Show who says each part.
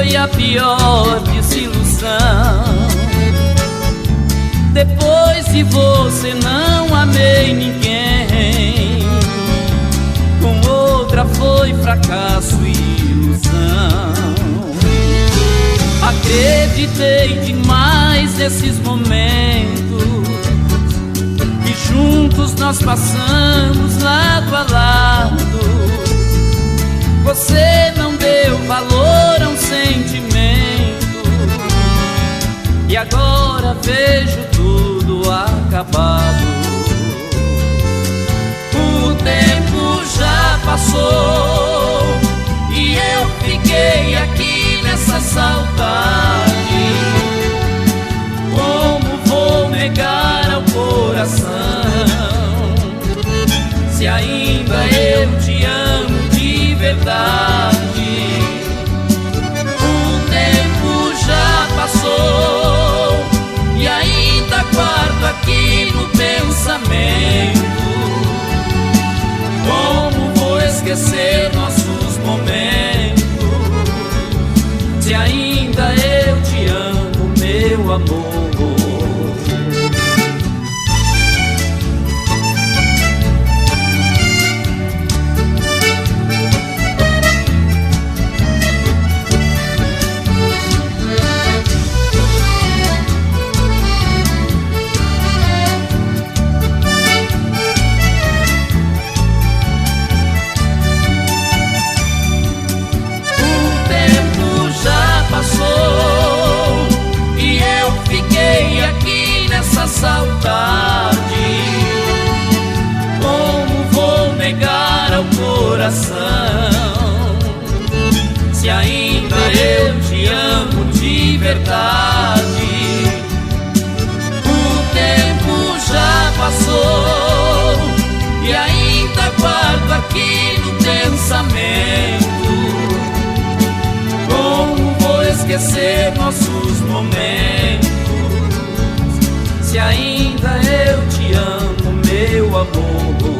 Speaker 1: foi a pior desilusão. Depois de você não amei ninguém, com outra foi fracasso e ilusão. Acreditei demais nesses momentos que juntos nós passamos lado a lado. Você não deu valor a um sentimento, e agora vejo tudo acabado. O tempo já passou e eu fiquei aqui nessa saudade. Como vou negar ao coração, se ainda eu te amo de verdade? O tempo já passou e ainda guardo aqui no pensamento. Como vou esquecer nossos momentos, se ainda eu te amo, meu amor? Saudade, como vou negar ao coração, se ainda eu te amo de verdade? O tempo já passou e ainda guardo aqui no pensamento. Como vou esquecer nossos momentos, se ainda eu te amo, meu amor?